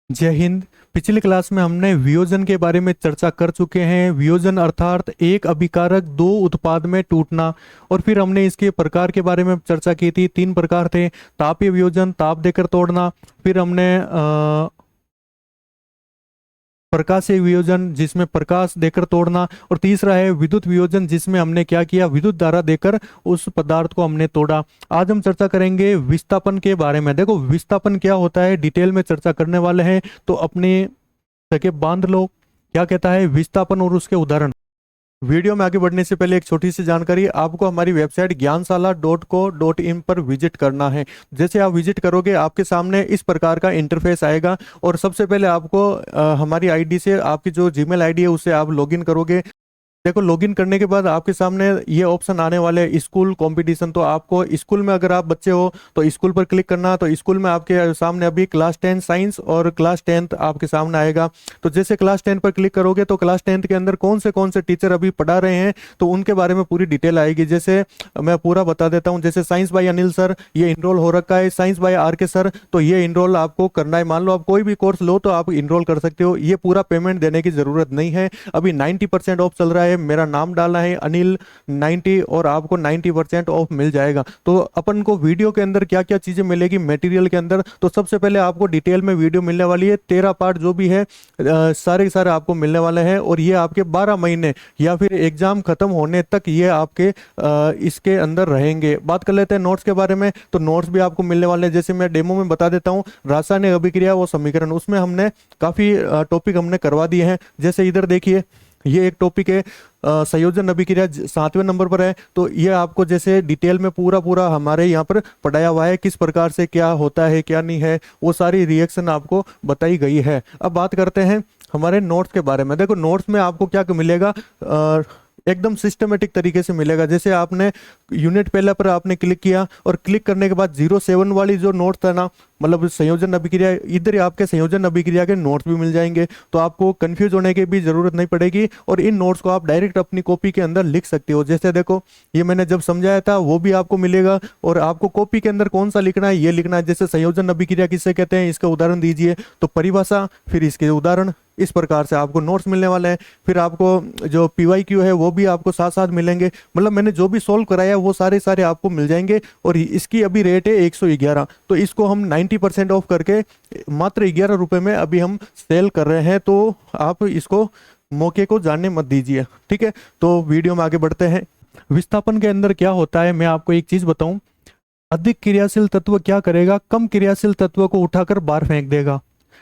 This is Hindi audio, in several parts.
जय हिंद। पिछली क्लास में हमने वियोजन के बारे में चर्चा कर चुके हैं। वियोजन अर्थात एक अभिकारक दो उत्पाद में टूटना। और फिर हमने इसके प्रकार के बारे में चर्चा की थी। तीन प्रकार थे: तापीय वियोजन, ताप देकर तोड़ना। फिर हमने प्रकाशीय वियोजन, जिसमें प्रकाश देकर तोड़ना। और तीसरा है विद्युत वियोजन, जिसमें हमने क्या किया, विद्युत धारा देकर उस पदार्थ को हमने तोड़ा। आज हम चर्चा करेंगे विस्थापन के बारे में। देखो विस्थापन क्या होता है, डिटेल में चर्चा करने वाले हैं, तो अपने जगह बांध लो। क्या कहता है विस्थापन और उसके उदाहरण। वीडियो में आगे बढ़ने से पहले एक छोटी सी जानकारी, आपको हमारी वेबसाइट ज्ञानशाला.co.in पर विजिट करना है। जैसे आप विजिट करोगे आपके सामने इस प्रकार का इंटरफेस आएगा, और सबसे पहले आपको हमारी आईडी से, आपकी जो जीमेल आईडी है उससे आप लॉगिन करोगे। देखो लॉगिन करने के बाद आपके सामने ये ऑप्शन आने वाले हैं, स्कूल कंपटीशन। तो आपको स्कूल में अगर आप बच्चे हो तो स्कूल पर क्लिक करना। तो स्कूल में आपके सामने अभी क्लास 10 साइंस और क्लास 10th आपके सामने आएगा। तो जैसे क्लास 10 पर क्लिक करोगे तो क्लास 10th के अंदर कौन से टीचर अभी पढ़ा रहे हैं तो उनके बारे में पूरी डिटेल आएगी। जैसे मैं पूरा बता देता हूँ। जैसे साइंस बाय अनिल सर, ये इनरोल हो रखा है। साइंस बाय आर के सर, तो ये इनरोल आपको करना है। मान लो आप कोई भी कोर्स लो तो आप इनरोल कर सकते हो, ये पूरा पेमेंट देने की जरूरत नहीं है। अभी 90% ऑफ चल रहा है। मेरा नाम डालना है अनिल 90 और आपको 90% ऑफ मिल जाएगा। तो अपन को वीडियो के अंदर क्या क्या चीजें मिलेगी मटेरियल के अंदर, तो सबसे पहले आपको डिटेल में वीडियो मिलने वाली है। 13 पार्ट जो भी है सारे के सारे आपको मिलने वाले हैं, और ये आपके 12 महीने या फिर एग्जाम खत्म होने तक ये आपके इसके अंदर रहेंगे। बात कर लेते हैं नोट्स के बारे में। तो नोट्स भी आपको मिलने वाले हैं। जैसे मैं डेमो में बता देता हूँ, रासायनिक अभिक्रिया व समीकरण, उसमें हमने काफी टॉपिक हमने करवा दिए हैं। जैसे इधर देखिए, ये एक टॉपिक है संयोजन अभिक्रिया, 7वें नंबर पर है। तो ये आपको जैसे डिटेल में पूरा पूरा हमारे यहाँ पर पढ़ाया हुआ है, किस प्रकार से क्या होता है क्या नहीं है, वो सारी रिएक्शन आपको बताई गई है। अब बात करते हैं हमारे नोट्स के बारे में। देखो नोट्स में आपको क्या मिलेगा, एकदम सिस्टमेटिक तरीके से मिलेगा। जैसे आपने यूनिट पहला पर आपने क्लिक किया, और क्लिक करने के बाद 07 वाली जो नोट था ना, मतलब संयोजन अभिक्रिया, इधर ही आपके संयोजन अभिक्रिया के नोट्स भी मिल जाएंगे। तो आपको कंफ्यूज होने की भी जरूरत नहीं पड़ेगी, और इन नोट्स को आप डायरेक्ट अपनी कॉपी के अंदर लिख सकते हो। जैसे देखो ये मैंने जब समझाया था वो भी आपको मिलेगा, और आपको कॉपी के अंदर कौन सा लिखना है ये लिखना है। जैसे संयोजन अभिक्रिया किससे कहते हैं, इसका उदाहरण दीजिए, तो परिभाषा, फिर इसके उदाहरण, इस प्रकार से आपको नोट्स मिलने वाले हैं। फिर आपको जो PYQ है वो भी आपको साथ साथ मिलेंगे। मतलब मैंने जो भी सॉल्व कराया वो सारे सारे आपको मिल जाएंगे। और इसकी अभी रेट है 111, तो इसको हम 90% ऑफ करके मात्र 11 रुपए में अभी हम सेल कर रहे हैं। तो आप इसको मौके को जाने मत दीजिए, ठीक है। तो वीडियो में आगे बढ़ते हैं। विस्थापन के अंदर क्या होता है, मैं आपको एक चीज बताऊं। अधिक क्रियाशील तत्व क्या करेगा, कम क्रियाशील तत्व को उठाकर बाहर फेंक देगा।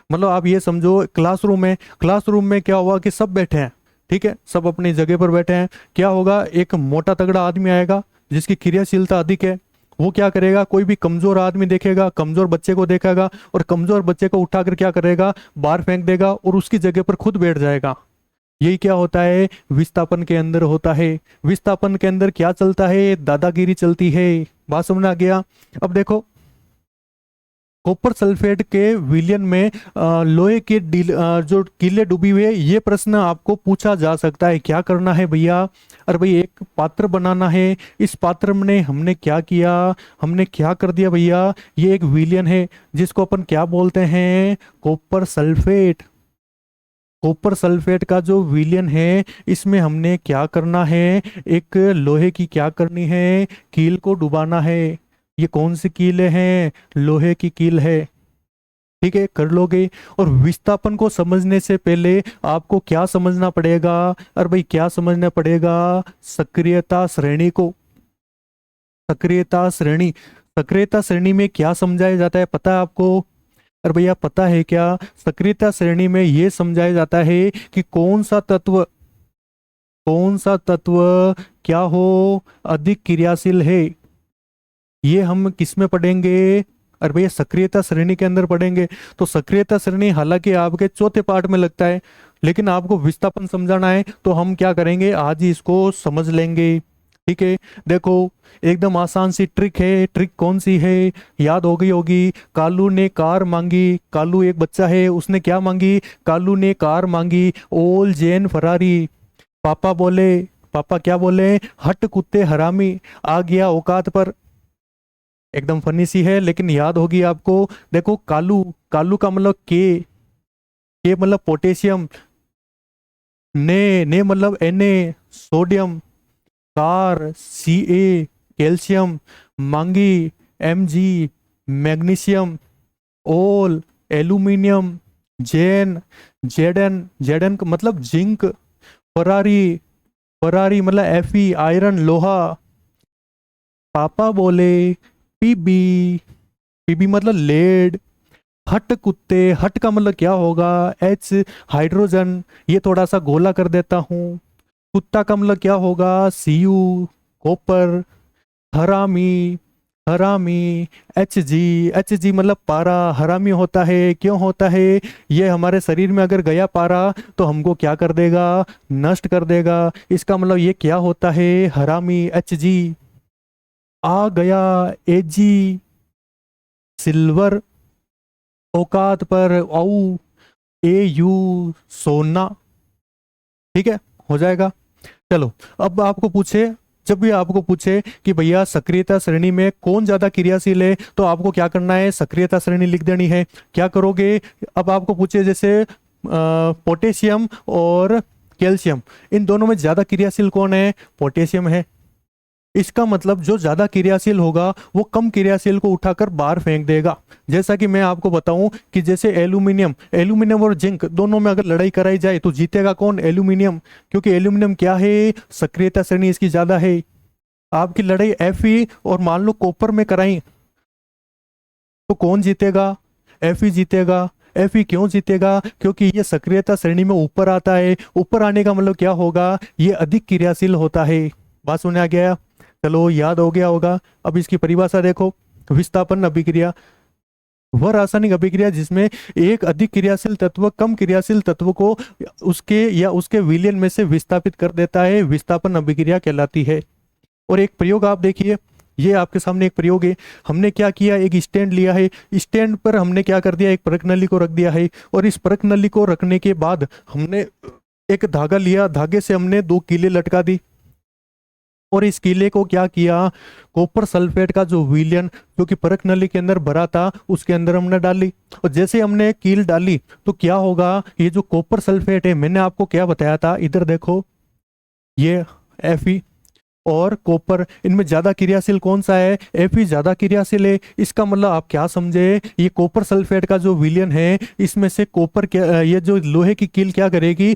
मतलब आप ये समझो क्लासरूम है, क्लासरूम में क्या हुआ कि सब बैठे हैं, ठीक है, सब अपनी जगह पर बैठे हैं। क्या होगा, एक मोटा तगड़ा आदमी आएगा जिसकी क्रियाशीलता अधिक है। वो क्या करेगा, कोई भी कमजोर आदमी देखेगा, कमजोर बच्चे को देखेगा, और कमजोर बच्चे को उठाकर क्या करेगा, बाहर फेंक देगा, और उसकी जगह पर खुद बैठ जाएगा। यही क्या होता है, विस्थापन के अंदर होता है। विस्थापन के अंदर क्या चलता है, दादागिरी चलती है। बात समझ में आ गया। अब देखो कॉपर सल्फेट के विलयन में लोहे के जो कीले डूबी हुए, ये प्रश्न आपको पूछा जा सकता है। क्या करना है भैया, अरे भाई एक पात्र बनाना है, इस पात्र में हमने क्या किया, हमने क्या कर दिया भैया, ये एक विलयन है जिसको अपन क्या बोलते हैं, कॉपर सल्फेट। कॉपर सल्फेट का जो विलयन है इसमें हमने क्या करना है, एक लोहे की क्या करनी है, कील को डुबाना है। ये कौन सी कील है, लोहे की कील है, ठीक है, कर लोगे। और विस्थापन को समझने से पहले आपको क्या समझना पड़ेगा, अरे भाई क्या समझना पड़ेगा, सक्रियता श्रेणी को। सक्रियता श्रेणी, सक्रियता श्रेणी में क्या समझाया जाता है पता है आपको, अरे भैया पता है क्या, सक्रियता श्रेणी में यह समझाया जाता है कि कौन सा तत्व क्या हो, अधिक क्रियाशील है। ये हम किस में पढ़ेंगे, अरे भैया सक्रियता श्रेणी के अंदर पढ़ेंगे। तो सक्रियता श्रेणी हालांकि आपके चौथे पार्ट में लगता है, लेकिन आपको विस्थापन समझाना है तो हम क्या करेंगे, आज ही इसको समझ लेंगे, ठीक है। देखो एकदम आसान सी ट्रिक है। ट्रिक कौन सी है, याद हो गई होगी। कालू ने कार मांगी, कालू एक बच्चा है, उसने क्या मांगी, कालू ने कार मांगी, ओल जैन फरारी। पापा बोले, पापा क्या बोले, हट कुत्ते हरामी, आ गया औकात पर। एकदम फनी सी है लेकिन याद होगी आपको। देखो कालू, कालू का मतलब के, के मतलब पोटेशियम, ने मतलब Na sodium, car Ca calcium, मांगी Mg मैग्नीशियम, ओल एल्यूमिनियम, जेन जेडन का मतलब जिंक, फरारी फरारी मतलब Fe आयरन लोहा, पापा बोले पीबी पीबी मतलब लेड, हट कुत्ते, हट का मतलब क्या होगा, एच हाइड्रोजन, ये थोड़ा सा गोला कर देता हूँ। कुत्ता का मतलब क्या होगा, Cu कॉपर, हरामी हरामी एच जी मतलब पारा, हरामी होता है, क्यों होता है, ये हमारे शरीर में अगर गया पारा तो हमको क्या कर देगा, नष्ट कर देगा, इसका मतलब ये क्या होता है, हरामी Hg। आ गया Ag सिल्वर, औकात पर औ Au सोना। ठीक है, हो जाएगा। चलो, अब आपको पूछे, जब भी आपको पूछे कि भैया सक्रियता श्रेणी में कौन ज्यादा क्रियाशील है, तो आपको क्या करना है, सक्रियता श्रेणी लिख देनी है। क्या करोगे, अब आपको पूछे जैसे पोटेशियम और कैल्शियम, इन दोनों में ज्यादा क्रियाशील कौन है, पोटेशियम है। इसका मतलब जो ज्यादा क्रियाशील होगा वो कम क्रियाशील को उठाकर बाहर फेंक देगा। जैसा कि मैं आपको बताऊं कि जैसे एल्यूमिनियम एल्यूमिनियम और जिंक दोनों में अगर लड़ाई कराई जाए तो जीतेगा कौन, एल्यूमिनियम, क्योंकि एल्यूमिनियम क्या है, सक्रियता श्रेणी इसकी ज्यादा है। आपकी लड़ाई Fe और मान लो कॉपर में कराई तो कौन जीतेगा, Fe जीतेगा। Fe क्यों जीतेगा, क्योंकि ये सक्रियता श्रेणी में ऊपर आता है, ऊपर आने का मतलब क्या होगा, ये अधिक क्रियाशील होता है। बात सुने आ गया, चलो याद हो गया होगा। अब इसकी परिभाषा देखो, विस्थापन अभिक्रिया वह रासायनिक अभिक्रिया जिसमें एक अधिक क्रियाशील तत्व कम क्रियाशील तत्व को उसके या उसके विलयन में से विस्थापित कर देता है, विस्थापन अभिक्रिया कहलाती है। और एक प्रयोग आप देखिए, ये आपके सामने एक प्रयोग है। हमने क्या किया, एक स्टैंड लिया है, स्टैंड पर हमने क्या कर दिया, एक परख नली को रख दिया है, और इस परख नली को रखने के बाद हमने एक धागा लिया, धागे से हमने दो कीले लटका दी, और इस कीले को क्या किया, कॉपर सल्फेट का जो विलयन जो कि परख नली के अंदर भरा था उसके अंदर हमने डाली। और जैसे हमने कील डाली तो क्या होगा, ये जो कॉपर सल्फेट है, मैंने आपको क्या बताया था, इधर देखो, ये Fe और कॉपर, इनमें ज्यादा क्रियाशील कौन सा है, Fe ज्यादा क्रियाशील है। इसका मतलब आप क्या समझे, ये कॉपर सल्फेट का जो विलयन है इसमें से कॉपर ये जो लोहे की कील क्या करेगी,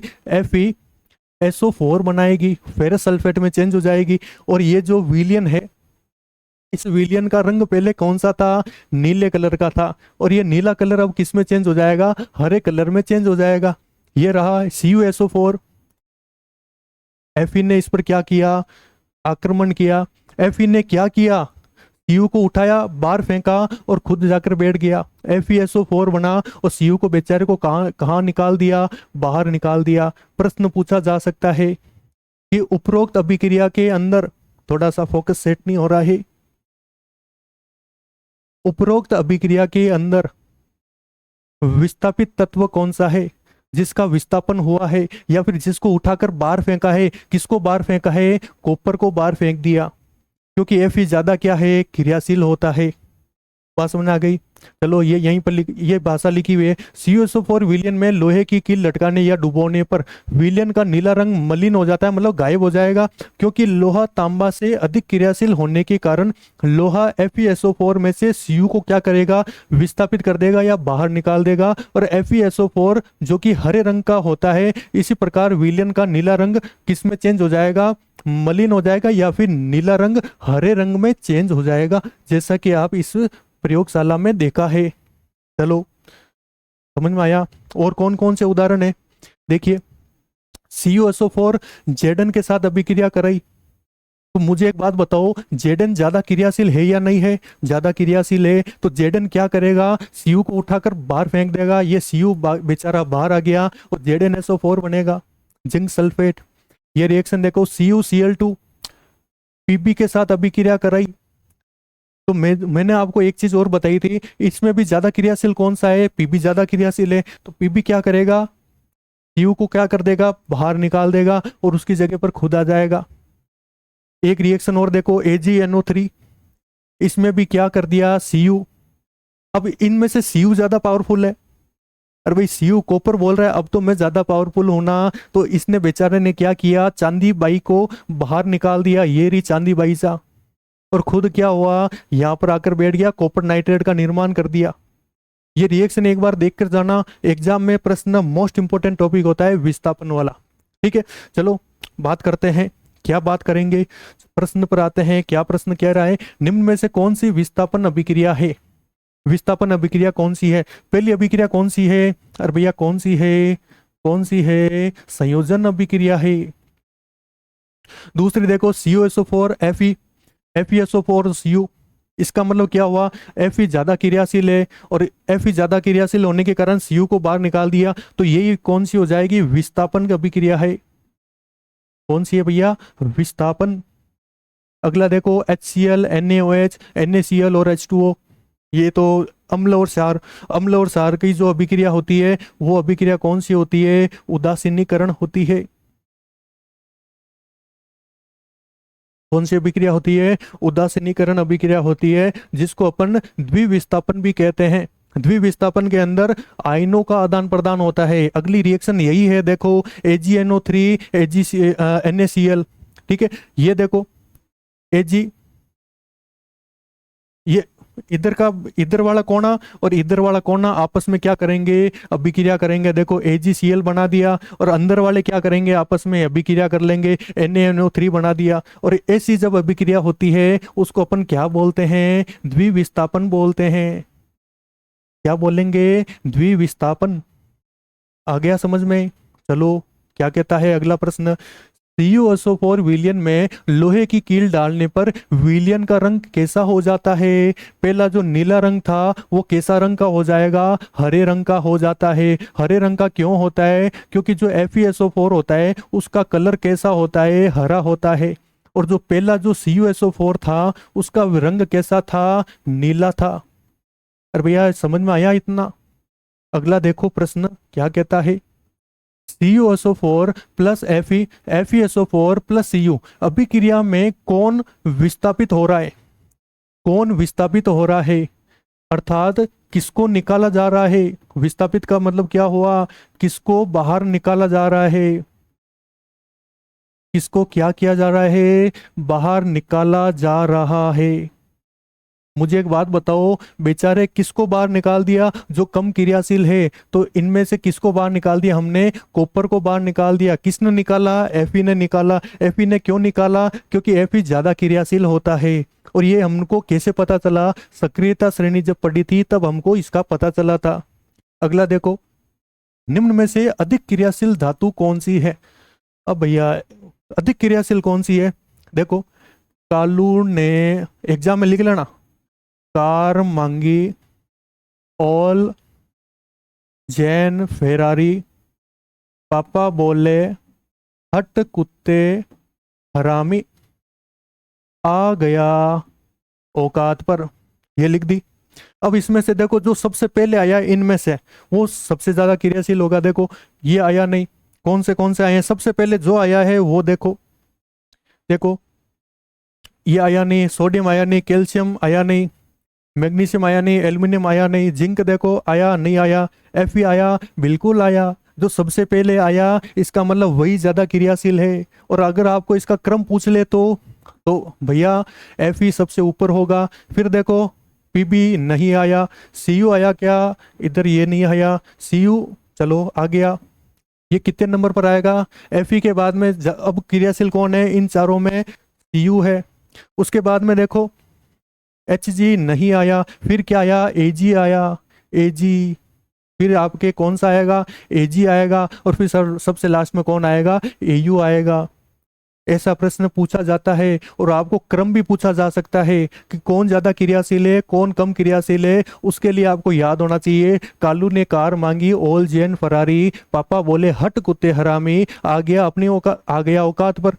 FeSO4 बनाएगी, फेरस सल्फेट में चेंज हो जाएगी। और ये जो विलयन है, इस विलयन का रंग पहले कौन सा था, नीले कलर का था, और ये नीला कलर अब किस में चेंज हो जाएगा, हरे कलर में चेंज हो जाएगा। ये रहा CuSO4। Fe ने इस पर क्या किया, आक्रमण किया। Fe ने क्या किया, Cu को उठाया, बाहर फेंका और खुद जाकर बैठ गया, FeSO4 बना, और Cu को बेचारे को कहाँ कहाँ निकाल दिया, बाहर निकाल दिया। प्रश्न पूछा जा सकता है कि उपरोक्त अभिक्रिया के अंदर, थोड़ा सा फोकस सेट नहीं हो रहा है, उपरोक्त अभिक्रिया के अंदर विस्थापित तत्व कौन सा है जिसका विस्थापन हुआ है, या फिर जिसको उठाकर बाहर फेंका है, किसको बाहर फेंका है, कॉपर को बाहर फेंक दिया, क्योंकि Fe ज्यादा क्या है, क्रियाशील होता है। बात समझ आ गई। चलो, ये यहीं पर ये भाषा लिखी हुई है, CuSO4 विलयन में लोहे की कील लटकाने या डुबोने पर विलयन का नीला रंग मलिन हो जाता है, मतलब गायब हो जाएगा, क्योंकि लोहा तांबा से अधिक क्रियाशील होने के कारण लोहा FeSO4 में से Cu को क्या करेगा, विस्थापित कर देगा या बाहर निकाल देगा, और FeSO4 जो कि हरे रंग का होता है, इसी प्रकार विलयन का नीला रंग किस में चेंज हो जाएगा, मलिन हो जाएगा, या फिर नीला रंग हरे रंग में चेंज हो जाएगा, जैसा कि आप इस प्रयोगशाला में देखा है। चलो, समझ में आया। और कौन कौन से उदाहरण है, देखिए, CuSO4 जेडन के साथ अभिक्रिया कराई, तो मुझे एक बात बताओ, जेडन ज्यादा क्रियाशील है या नहीं है, ज्यादा क्रियाशील है, तो जेडन क्या करेगा, Cu को उठाकर बाहर फेंक देगा, ये Cu बेचारा बाहर आ गया और ZnSO4 बनेगा, जिंक सल्फेट। ये रिएक्शन देखो, CuCl2 Pb के साथ अभिक्रिया कराई, तो मैंने आपको एक चीज और बताई थी, इसमें भी ज्यादा क्रियाशील कौन सा है, Pb ज्यादा क्रियाशील है, तो Pb क्या करेगा, Cu को क्या कर देगा, बाहर निकाल देगा और उसकी जगह पर खुद आ जाएगा। एक रिएक्शन और देखो, AgNO3, इसमें भी क्या कर दिया, Cu। अब इनमें से Cu ज्यादा पावरफुल है, अरे भाई सीयू कॉपर बोल रहा है, अब तो मैं ज्यादा पावरफुल हूं ना। तो इसने बेचारे ने क्या किया, चांदी बाई को बाहर निकाल दिया, ये रही चांदी बाई सा, और खुद क्या हुआ, यहाँ पर आकर बैठ गया, कॉपर नाइट्रेट का निर्माण कर दिया। ये रिएक्शन एक बार देख कर जाना, एग्जाम में प्रश्न मोस्ट इंपोर्टेंट टॉपिक होता है विस्थापन वाला। ठीक है, चलो बात करते हैं, क्या बात करेंगे, प्रश्न पर आते हैं। क्या प्रश्न कह रहा है, निम्न में से कौन सी विस्थापन अभिक्रिया है। विस्थापन अभिक्रिया कौन सी है, पहली अभिक्रिया कौन सी है, अरे भैया कौन सी है, कौन सी है, संयोजन अभिक्रिया है। दूसरी देखो CuSO4 Fe, FeSO4 Cu, इसका मतलब क्या हुआ, Fe ज्यादा क्रियाशील है, और Fe ज्यादा क्रियाशील होने के कारण Cu को बाहर निकाल दिया, तो ये कौन सी हो जाएगी, विस्थापन की अभिक्रिया है। कौन सी है भैया, विस्थापन। अगला देखो HCl, NaOH, NaCl और H2O, ये तो अम्ल और क्षार, अम्ल और क्षार की जो अभिक्रिया होती है वो अभिक्रिया कौन सी होती है, उदासीनीकरण होती है। कौन सी अभिक्रिया होती है, उदासीनीकरण अभिक्रिया होती है, जिसको अपन द्विविस्थापन भी कहते हैं। द्विविस्थापन के अंदर आयनों का आदान प्रदान होता है। अगली रिएक्शन यही है, देखो AgNO3 NaCl, ठीक है, ये देखो Ag, ये इधर का, इधर वाला कोना और इधर वाला कोना आपस में क्या करेंगे, अभिक्रिया करेंगे। देखो AgCl बना दिया, और अंदर वाले क्या करेंगे, आपस में अभिक्रिया कर लेंगे, NaNO3 बना दिया। और ऐसी जब अभिक्रिया होती है उसको अपन क्या बोलते हैं, द्विविस्थापन बोलते हैं। क्या बोलेंगे, द्विविस्थापन। आ गया समझ में। चलो क्या कहता है अगला प्रश्न, CuSO4 विलयन में लोहे की कील डालने पर विलयन का रंग कैसा हो जाता है। पहला जो नीला रंग था वो कैसा रंग का हो जाएगा, हरे रंग का हो जाता है। हरे रंग का क्यों होता है, क्योंकि जो FeSO4 होता है उसका कलर कैसा होता है, हरा होता है। और जो पहला जो CuSO4 था उसका रंग कैसा था, नीला था। अरे भैया समझ में आया इतना। अगला देखो प्रश्न क्या कहता है, CuSO4 plus FeSO4 plus Cu अभिक्रिया में कौन विस्थापित हो रहा है, कौन विस्थापित हो रहा है, अर्थात किसको निकाला जा रहा है। विस्थापित का मतलब क्या हुआ, किसको बाहर निकाला जा रहा है, किसको क्या किया जा रहा है, बाहर निकाला जा रहा है। मुझे एक बात बताओ, बेचारे किसको बाहर निकाल दिया, जो कम क्रियाशील है। तो इनमें से किसको बाहर निकाल दिया हमने, कॉपर को बाहर निकाल दिया। किसने निकाला, Fe ने निकाला। Fe ने क्यों निकाला, क्योंकि Fe ज्यादा क्रियाशील होता है। और ये हमको कैसे पता चला, सक्रियता श्रेणी जब पढ़ी थी तब हमको इसका पता चला था। अगला देखो, निम्न में से अधिक क्रियाशील धातु कौन सी है। अब भैया अधिक क्रियाशील कौन सी है, देखो कालू ने एग्जाम में लिख लेना, कार मांगी, ऑल, जैन, फेरारी, पापा बोले, हट कुत्ते, हरामी, आ गया औकात पर, ये लिख दी। अब इसमें से देखो जो सबसे पहले आया इनमें से वो सबसे ज्यादा क्रियाशील होगा। देखो ये आया नहीं, कौन से आए हैं, सबसे पहले जो आया है वो देखो, देखो ये आया नहीं, सोडियम आया नहीं, कैल्शियम आया नहीं, मैग्नीशियम आया नहीं, एल्युमिनियम आया नहीं, जिंक देखो आया नहीं आया, Fe आया, बिल्कुल आया। जो सबसे पहले आया इसका मतलब वही ज्यादा क्रियाशील है। और अगर आपको इसका क्रम पूछ ले तो भैया Fe सबसे ऊपर होगा। फिर देखो Pb नहीं आया, Cu आया क्या, इधर ये नहीं आया, Cu चलो आ गया। ये कितने नंबर पर आएगा, Fe के बाद में अब क्रियाशील कौन है, इन चारों में Cu है। उसके बाद में देखो Hg नहीं आया, फिर क्या आया, Ag आया, Ag, फिर आपके कौन सा आएगा, Ag आएगा, और फिर सबसे लास्ट में कौन आएगा, Au आएगा। ऐसा प्रश्न पूछा जाता है। और आपको क्रम भी पूछा जा सकता है कि कौन ज्यादा क्रियाशील है, कौन कम क्रियाशील है। उसके लिए आपको याद होना चाहिए, कालू ने कार मांगी, ओल, जैन, फरारी, पापा बोले हट कुत्ते हरामी, आ गया अपनी आ गया औकात पर।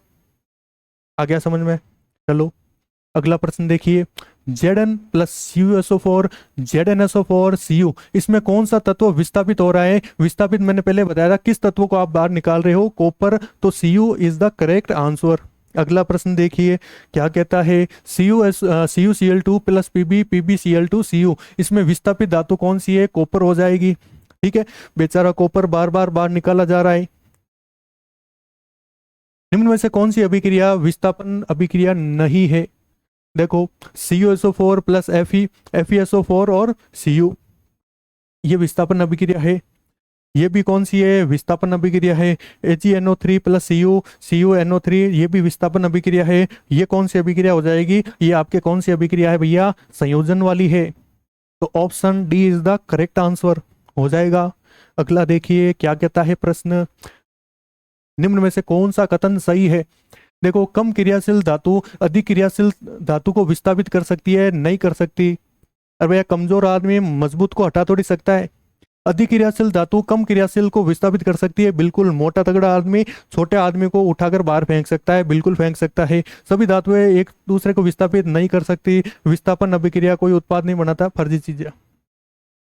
आ गया समझ में। चलो अगला प्रश्न देखिए, Zn plus CuSO4, ZnSO4, Cu, इसमें कौन सा तत्व विस्थापित हो रहा है। विस्थापित मैंने पहले बताया था, किस तत्व को आप बाहर निकाल रहे हो, कॉपर, तो Cu is the correct answer. अगला प्रश्न देखिए क्या कहता है, CuCl2 plus Pb, PbCl2, Cu, इसमें विस्थापित धातु कौन सी है, कॉपर हो जाएगी। ठीक है, बेचारा कॉपर बार बार बाहर निकाला जा रहा है। निम्न में से कौन सी अभिक्रिया विस्थापन अभिक्रिया नहीं है? देखो, CuSO4 प्लस FeSO4 और Cu, ये विस्थापन अभिक्रिया है। ये भी कौन सी है? विस्थापन अभिक्रिया है। AgNO3 प्लस CuNO3, ये भी विस्थापन अभिक्रिया है। ये कौन सी अभिक्रिया हो जाएगी? ये आपके कौन सी अभिक्रिया है भैया? संयोजन वाली है। तो option D is the correct answer हो जाएगा। अगला देखिए क्या कहता है प्रश्न, निम्न में से कौन सा कथन सही है? देखो, कम क्रियाशील धातु अधिक क्रियाशील धातु को विस्थापित कर सकती है? नहीं कर सकती। अरे भैया, कमजोर आदमी मजबूत को हटा थोड़ी सकता है। अधिक क्रियाशील धातु कम क्रियाशील को विस्थापित कर सकती है, बिल्कुल। मोटा तगड़ा आदमी छोटे आदमी को उठाकर बाहर फेंक सकता है, बिल्कुल फेंक सकता है। सभी धातुएं एक दूसरे को विस्थापित नहीं कर सकती। विस्थापन अभिक्रिया कोई उत्पाद नहीं बनाता, फर्जी चीज है।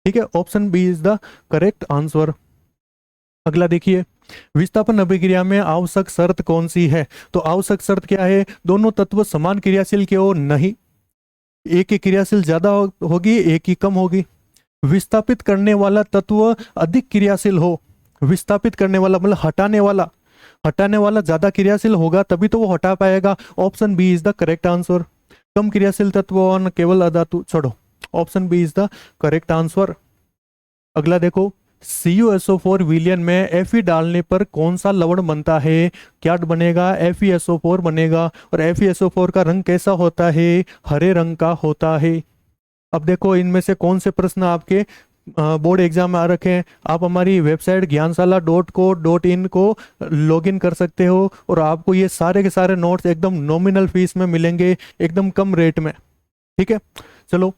ठीक है, option B is the correct answer. अगला देखिए, विस्थापन अभिक्रिया में आवश्यक शर्त कौन सी है? तो आवश्यक शर्त क्या है? दोनों तत्व समान क्रियाशील के हो? नहीं, एक की क्रियाशील ज्यादा होगी, एक की कम होगी। विस्थापित करने वाला तत्व अधिक क्रियाशील हो। विस्थापित करने वाला मतलब हटाने वाला ज्यादा क्रियाशील होगा, तभी तो वो हटा पाएगा। Option B is the correct answer. कम क्रियाशील तत्व और केवल अधातु, छोड़ो, option B is the correct answer. अगला देखो, CuSO4 विलयन में Fe डालने पर कौन सा लवण बनता है? क्या बनेगा? FeSO4 बनेगा। और FeSO4 का रंग कैसा होता है? हरे रंग का होता है। अब देखो, इनमें से कौन से प्रश्न आपके बोर्ड एग्जाम में आ रखे हैं। आप हमारी वेबसाइट ज्ञानशाला.co.in को लॉगिन कर सकते हो और आपको ये सारे के सारे नोट्स एकदम नॉमिनल फीस में मिलेंगे, एकदम कम रेट में। ठीक है, चलो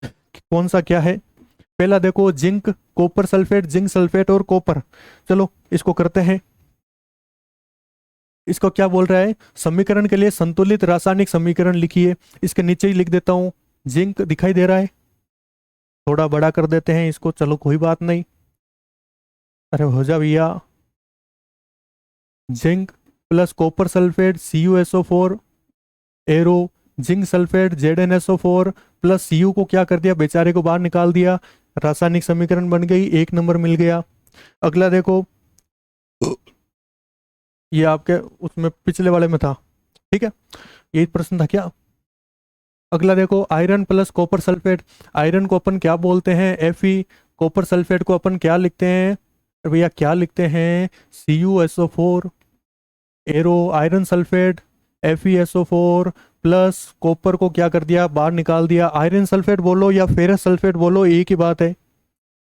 कौन सा क्या है? पहला देखो, zinc, copper sulphate, zinc sulphate और कॉपर। चलो इसको करते हैं। इसको क्या बोल रहा है? समीकरण के लिए संतुलित रासायनिक समीकरण लिखिए। इसके नीचे ही लिख देता हूं, जिंक दिखाई दे रहा है, थोड़ा बड़ा कर देते हैं इसको, चलो कोई बात नहीं। अरे हो जा भैया, zinc plus copper sulphate CuSO4 arrow, zinc sulphate ZnSO4 plus Cu को क्या कर दिया? बेचारे को बाहर निकाल दिया। रासायनिक समीकरण बन गई, 1 नंबर मिल गया। अगला देखो, ये आपके उसमें पिछले वाले में था, ठीक है, यही प्रश्न था क्या? अगला देखो, iron plus copper sulphate. Iron को अपन क्या बोलते हैं? Fe। कॉपर सल्फेट को अपन क्या लिखते हैं भैया? क्या लिखते हैं? CuSO4 arrow, iron sulphate FeSO4 plus copper को क्या कर दिया? बाहर निकाल दिया। आयरन सल्फेट बोलो या फेरस सल्फेट बोलो, एक ही बात है।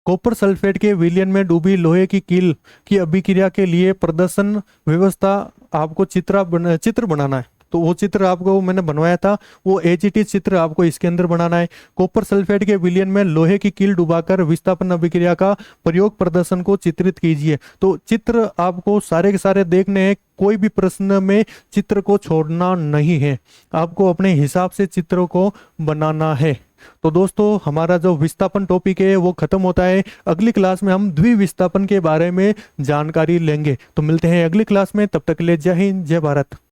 कॉपर सल्फेट के विलयन में डूबी लोहे की कील की अभिक्रिया के लिए प्रदर्शन व्यवस्था आपको चित्र बनाना है। तो वो चित्र आपको मैंने बनवाया था, वो AGT चित्र आपको इसके अंदर बनाना है। कॉपर सल्फेट के विलयन में लोहे की कील डुबाकर विस्थापन अभिक्रिया का प्रयोग प्रदर्शन को चित्रित कीजिए। तो चित्र आपको सारे के सारे देखने हैं, कोई भी प्रश्न में चित्र को छोड़ना नहीं है, आपको अपने हिसाब से चित्रों को बनाना है। तो दोस्तों, हमारा जो विस्थापन टॉपिक है वो खत्म होता है। अगली क्लास में हम द्विविस्थापन के बारे में जानकारी लेंगे। तो मिलते हैं अगली क्लास में, तब तक के लिए जय हिंद, जय भारत।